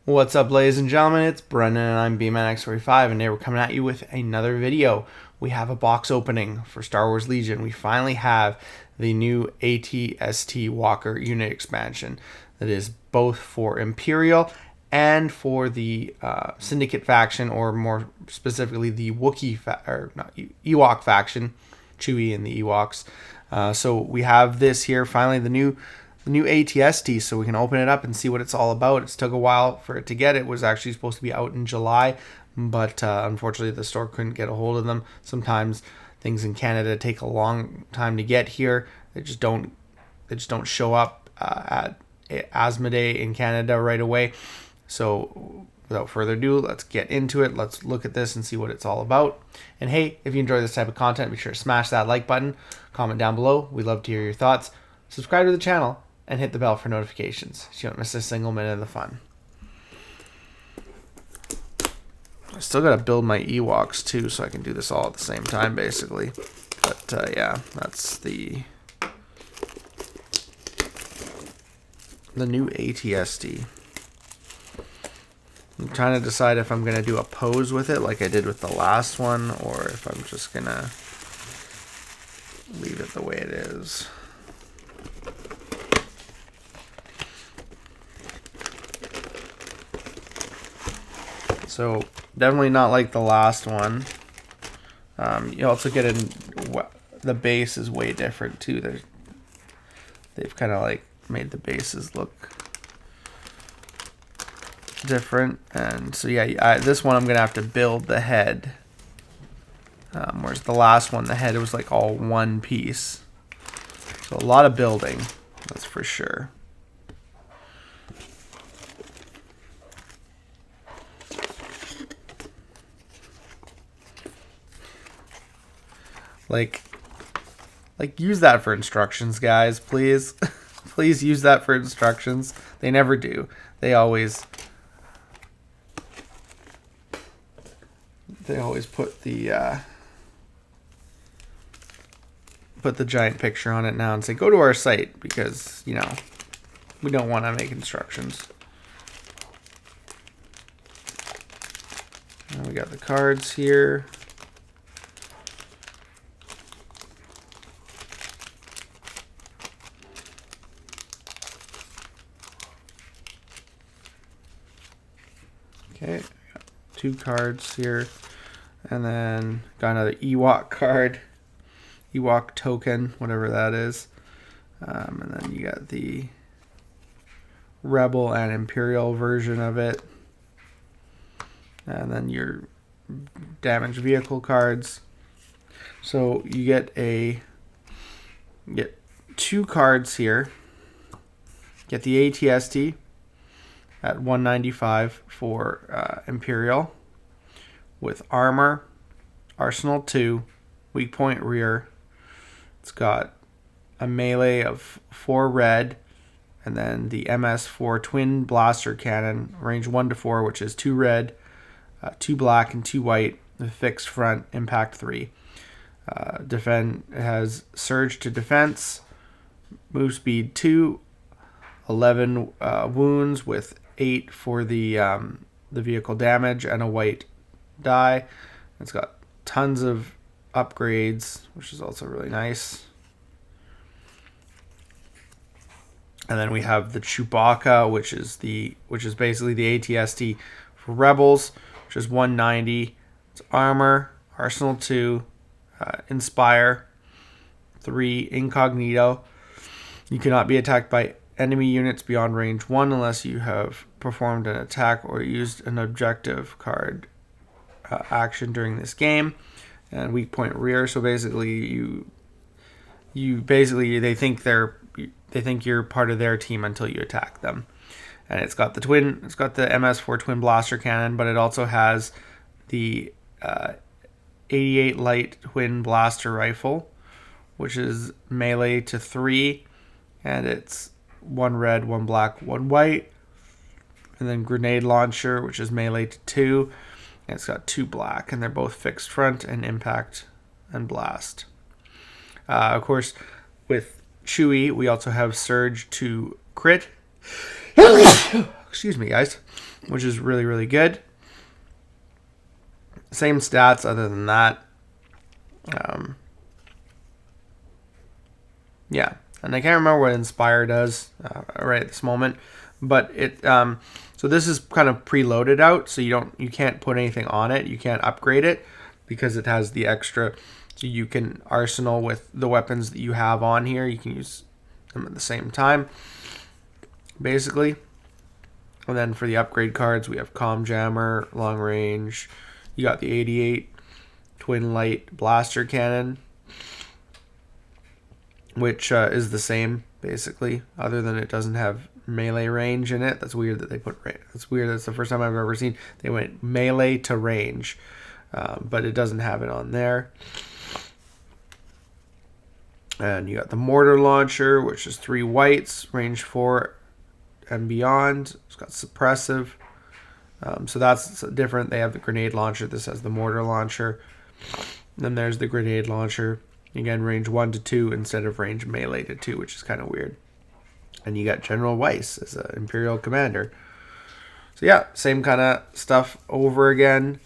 What's up, ladies and gentlemen? It's Brendan and I'm BManX45, and today we're coming at you with another video. We have a box opening for Star Wars Legion. We finally have the new AT-ST Walker unit expansion that is both for Imperial and for the Syndicate faction, or more specifically the Wookie Ewok faction, Chewie and the Ewoks. So we have this here, finally the new AT-ST, so we can open it up and see what it's all about. It's took a while for it to get. It was actually supposed to be out in July, but unfortunately the store couldn't get a hold of them. Sometimes things in Canada take a long time to get here. They just don't show up at Asmodee in Canada right away. So without further ado, let's get into it. Let's look at this and see what it's all about. And hey, if you enjoy this type of content, be sure to smash that like button, comment down below. We'd love to hear your thoughts. Subscribe to the channel and hit the bell for notifications so you don't miss a single minute of the fun. I still gotta build my Ewoks too, so I can do this all at the same time basically. But yeah, that's the new AT-ST. I'm trying to decide if I'm gonna do a pose with it like I did with the last one, or if I'm just gonna leave it the way it is. So definitely not like the last one. You also get the base is way different too. They've kind of like made the bases look different, and so yeah, this one I'm gonna have to build the head. Whereas the last one, the head was like all one piece. So a lot of building, that's for sure. Like use that for instructions, guys, please. Please use that for instructions. They never do. They always put the giant picture on it now and say go to our site, because you know we don't want to make instructions. And we got the cards here. Okay, got 2 cards here, and then got another Ewok card, Ewok token, whatever that is, and then you got the Rebel and Imperial version of it, and then your damaged vehicle cards. So you get 2 cards here. Get the AT-ST at 195 for Imperial, with armor, arsenal 2, weak point rear. It's got a melee of 4 red, and then the MS4 twin blaster cannon, range 1 to 4, which is 2 red, 2 black, and 2 white, with fixed front, impact 3. It has surge to defense, move speed 2, 11 wounds with 8 for the vehicle damage, and a white die. It's got tons of upgrades, which is also really nice. And then we have the Chewbacca, which is basically the AT-ST for Rebels, which is 190. It's armor, arsenal 2, inspire 3, incognito. You cannot be attacked by enemy units beyond range 1 unless you have performed an attack or used an objective card action during this game. And weak point rear, so basically they think you're part of their team until you attack them. And it's got the MS4 twin blaster cannon, but it also has the 88 light twin blaster rifle, which is melee to 3, and it's 1 red, 1 black, 1 white. And then grenade launcher, which is melee to 2, and it's got 2 black, and they're both fixed front and impact and blast. Of course, with Chewie, we also have surge to crit. Excuse me, guys. Which is really, really good. Same stats other than that. Yeah, and I can't remember what Inspire does right at this moment, but it so this is kind of preloaded out, so you can't put anything on it, you can't upgrade it because it has the extra, so you can arsenal with the weapons that you have on here, you can use them at the same time, basically. And then for the upgrade cards, we have Comm Jammer, Long Range. You got the 88 Twin Light Blaster Cannon, which is the same, basically, other than it doesn't have melee range in it. That's weird that they put range. That's weird. That's the first time I've ever seen they went melee to range, but it doesn't have it on there. And you got the Mortar Launcher, which is 3 whites, range 4 and beyond. It's got suppressive. So that's different. They have the Grenade Launcher. This has the Mortar Launcher. Then there's the Grenade Launcher. Again, range 1 to 2 instead of range melee to 2, which is kind of weird. And you got General Weiss as an Imperial Commander. So yeah, same kind of stuff over again.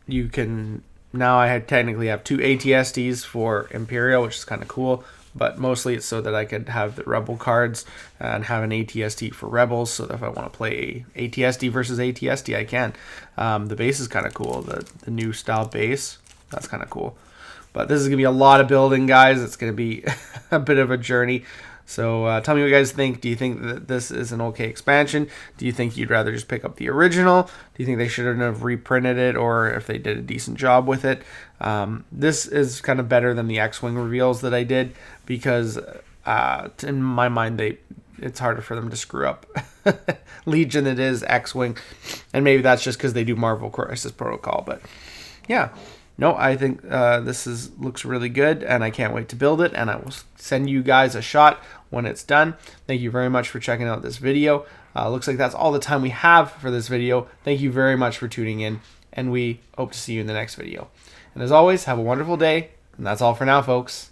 You can... Now I technically have 2 ATSTs for Imperial, which is kind of cool. But mostly it's so that I could have the Rebel cards and have an ATST for Rebels. So that if I want to play ATST versus ATST, I can. The base is kind of cool. The new style base. That's kind of cool. But this is going to be a lot of building, guys. It's going to be a bit of a journey. So tell me what you guys think. Do you think that this is an okay expansion? Do you think you'd rather just pick up the original? Do you think they shouldn't have reprinted it, or if they did a decent job with it? This is kind of better than the X-Wing reveals that I did, because in my mind, it's harder for them to screw up Legion than it is X-Wing. And maybe that's just because they do Marvel Crisis Protocol. But yeah. No, I think this looks really good, and I can't wait to build it, and I will send you guys a shot when it's done. Thank you very much for checking out this video. Looks like that's all the time we have for this video. Thank you very much for tuning in, and we hope to see you in the next video. And as always, have a wonderful day, and that's all for now, folks.